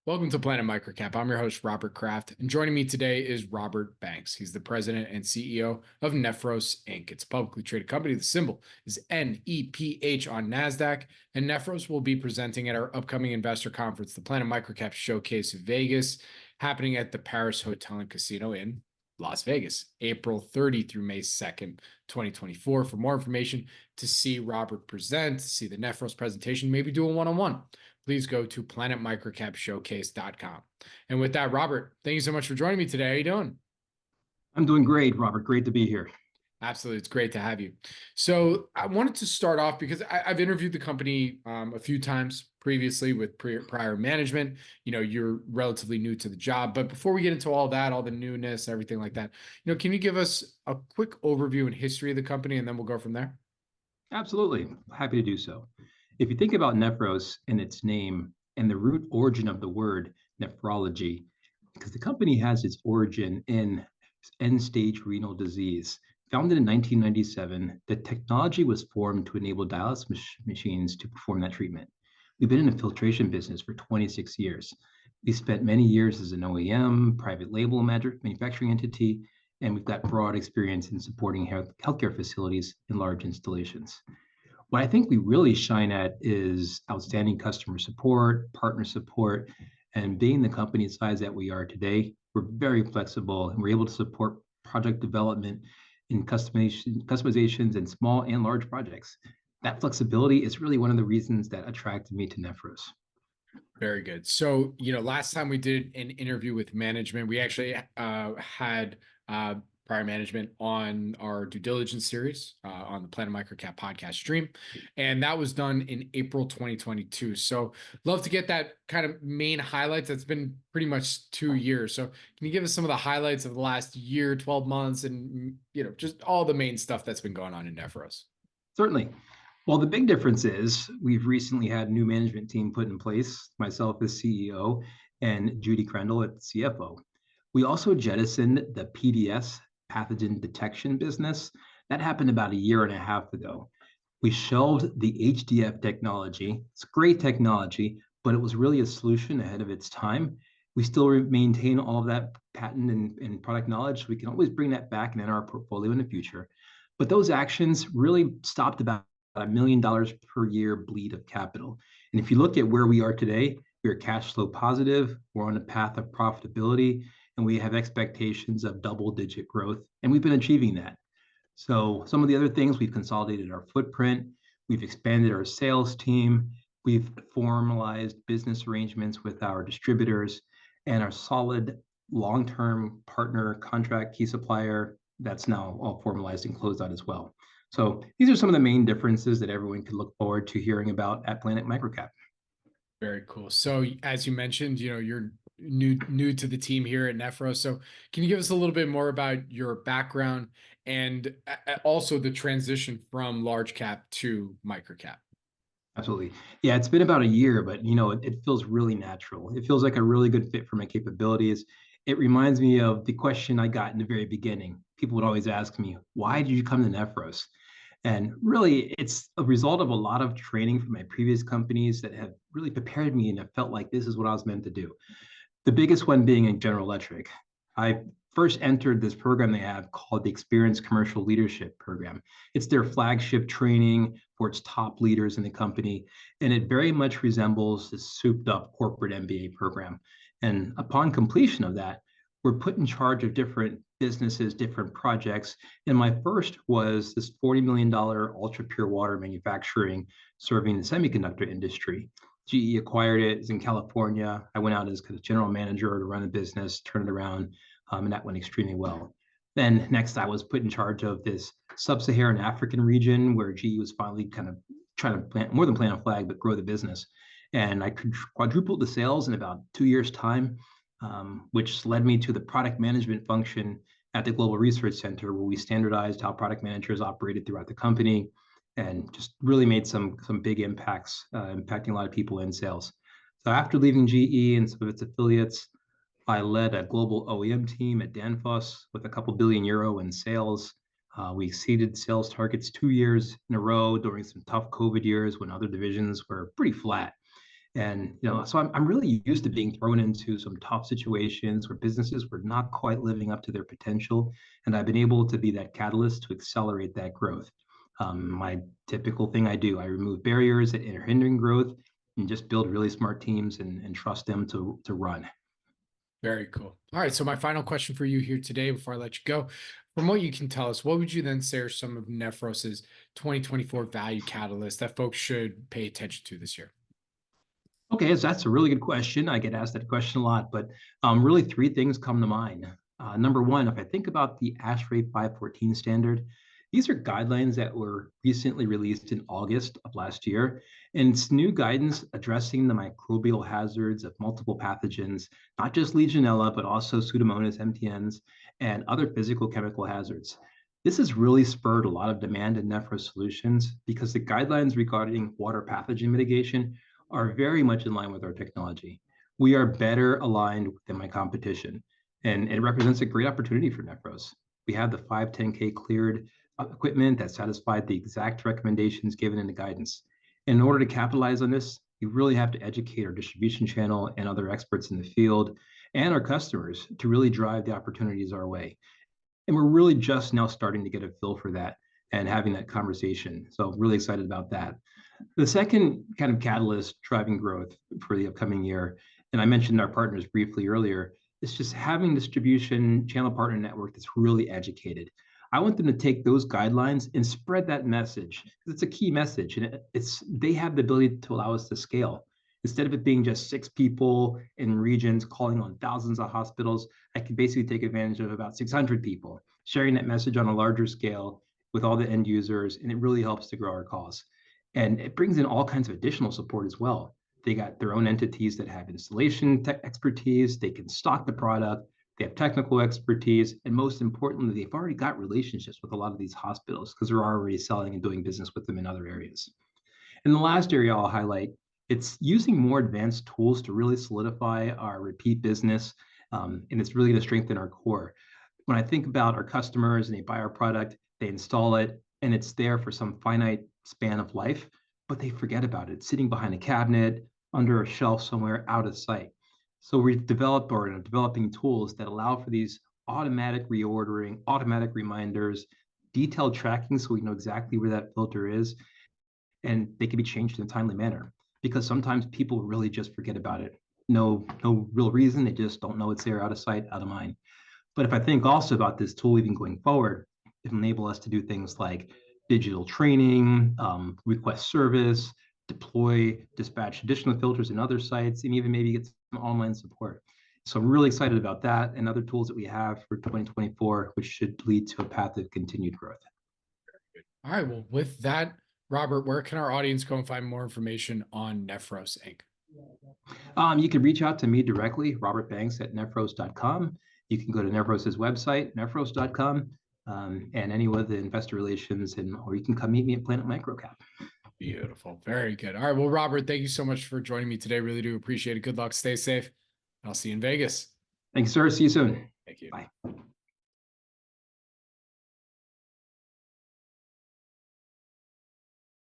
Welcome to Planet MicroCap. I'm your host, Robert Kraft, and joining me today is Robert Banks. He's the president and CEO of Nephros Inc. It's a publicly traded company. The symbol is NEPH on NASDAQ, and Nephros will be presenting at our upcoming investor conference, the Planet MicroCap Showcase Vegas, happening at the Paris Hotel and Casino in Las Vegas, April 30 through May 2nd, 2024. For more information, to see Robert present, to see the Nephros presentation, maybe do a one-on-one, please go to planetmicrocapshowcase.com. And with that, Robert, thank you so much for joining me today. How are you doing? I'm doing great, Robert. Great to be here. Absolutely. It's great to have you. So I wanted to start off because I've interviewed the company a few times previously with prior management. You know, you're relatively new to the job, but before we get into all that, all the newness, everything like that, can you give us a quick overview and history of the company, and then we'll go from there? Absolutely. Happy to do so. If you think about Nephros and its name and the root origin of the word nephrology, because the company has its origin in end-stage renal disease. Founded in 1997, the technology was formed to enable dialysis machines to perform that treatment. We've been in the filtration business for 26 years. We spent many years as an OEM, private label manufacturing entity, and we've got broad experience in supporting healthcare facilities in large installations. What I think we really shine at is outstanding customer support, partner support, and being the company size that we are today, we're very flexible and we're able to support project development in customizations in small and large projects. That flexibility is really one of the reasons that attracted me to Nephros. Very good. So, last time we did an interview with management, we actually had prior management on our due diligence series on the Planet MicroCap podcast stream. And that was done in April 2022. So love to get that kind of main highlights. That's been pretty much 2 years. So can you give us some of the highlights of the last year, 12 months, and, just all the main stuff that's been going on in Nephros? Certainly. Well, the big difference is we've recently had a new management team put in place, myself as CEO and Judy Crendel at CFO. We also jettisoned the PDS, pathogen detection business. That happened about 1.5 years ago. We shelved the HDF technology. It's great technology, but it was really a solution ahead of its time. We still maintain all of that patent and product knowledge. We can always bring that back and in our portfolio in the future. But those actions really stopped about $1 million per year bleed of capital. And if you look at where we are today, we are cash flow positive. We're on a path of profitability, and we have expectations of double-digit growth, and we've been achieving that. So some of the other things, we've consolidated our footprint, we've expanded our sales team, we've formalized business arrangements with our distributors, and our solid long-term partner contract key supplier, that's now all formalized and closed out as well. So these are some of the main differences that everyone can look forward to hearing about at Planet MicroCap. Very cool. So as you mentioned, you're new to the team here at Nephros. So can you give us a little bit more about your background and also the transition from large cap to microcap? Absolutely. Yeah, it's been about 1 year, but it feels really natural. It feels like a really good fit for my capabilities. It reminds me of the question I got in the very beginning. People would always ask me, why did you come to Nephros? And really, it's a result of a lot of training from my previous companies that have really prepared me, and I felt like this is what I was meant to do. The biggest one being in General Electric. I first entered this program they have called the Experienced Commercial Leadership Program. It's their flagship training for its top leaders in the company, and it very much resembles this souped-up corporate MBA program. And upon completion of that, we're put in charge of different businesses, different projects. And my first was this $40 million ultra pure water manufacturing serving the semiconductor industry. GE acquired it. It's in California. I went out as kind of general manager to run the business, turn it around, and that went extremely well. Then next, I was put in charge of this sub-Saharan African region where GE was finally kind of trying to plant, more than plant a flag, but grow the business. And I quadrupled the sales in about 2 years' time, which led me to the product management function at the Global Research Center, where we standardized how product managers operated throughout the company and just really made some big impacts, impacting a lot of people in sales. So after leaving GE and some of its affiliates, I led a global OEM team at Danfoss with a couple billion euro in sales. We exceeded sales targets 2 years in a row during some tough COVID years when other divisions were pretty flat. And so I'm really used to being thrown into some tough situations where businesses were not quite living up to their potential, and I've been able to be that catalyst to accelerate that growth. My typical thing I do, I remove barriers that are hindering growth and just build really smart teams and trust them to run. Very cool. All right. So my final question for you here today, before I let you go, from what you can tell us, what would you then say are some of Nephros's 2024 value catalysts that folks should pay attention to this year? Okay, so that's a really good question. I get asked that question a lot, but really three things come to mind. Number one, if I think about the ASHRAE 514 standard, these are guidelines that were recently released in August of last year, and it's new guidance addressing the microbial hazards of multiple pathogens, not just Legionella, but also Pseudomonas, MTNs, and other physical chemical hazards. This has really spurred a lot of demand in Nephros solutions because the guidelines regarding water pathogen mitigation are very much in line with our technology. We are better aligned than my competition, and it represents a great opportunity for Nephros. We have the 510K cleared equipment that satisfied the exact recommendations given in the guidance. In order to capitalize on this, we really have to educate our distribution channel and other experts in the field and our customers to really drive the opportunities our way. And we're really just now starting to get a feel for that and having that conversation. So really excited about that. The second kind of catalyst driving growth for the upcoming year, and I mentioned our partners briefly earlier, is just having distribution channel partner network that's really educated. I want them to take those guidelines and spread that message because it's a key message, and they have the ability to allow us to scale. Instead of it being just 6 people in regions calling on thousands of hospitals, I can basically take advantage of about 600 people, sharing that message on a larger scale with all the end users, and it really helps to grow our cause. And it brings in all kinds of additional support as well. They got their own entities that have installation expertise, they can stock the product, they have technical expertise, and most importantly, they've already got relationships with a lot of these hospitals because they're already selling and doing business with them in other areas. And the last area I'll highlight, it's using more advanced tools to really solidify our repeat business, and it's really going to strengthen our core. When I think about our customers and they buy our product, they install it, and it's there for some finite span of life, but they forget about it, sitting behind a cabinet, under a shelf somewhere out of sight. So we've developed or are developing tools that allow for these automatic reordering, automatic reminders, detailed tracking so we know exactly where that filter is, and they can be changed in a timely manner because sometimes people really just forget about it. No real reason, they just don't know it's there, out of sight, out of mind. But if I think also about this tool even going forward, it will enable us to do things like digital training, request service, deploy, dispatch additional filters in other sites, and even maybe get some online support. So I'm really excited about that and other tools that we have for 2024, which should lead to a path of continued growth. All right. Well, with that, Robert, where can our audience go and find more information on Nephros Inc? You can reach out to me directly, Robert Banks at nephros.com. You can go to Nephros's website, nephros.com, and any of the investor relations, or you can come meet me at Planet MicroCap. Beautiful. Very good. All right. Well, Robert, thank you so much for joining me today. Really do appreciate it. Good luck. Stay safe. I'll see you in Vegas. Thank you, sir. See you soon. Thank you. Bye.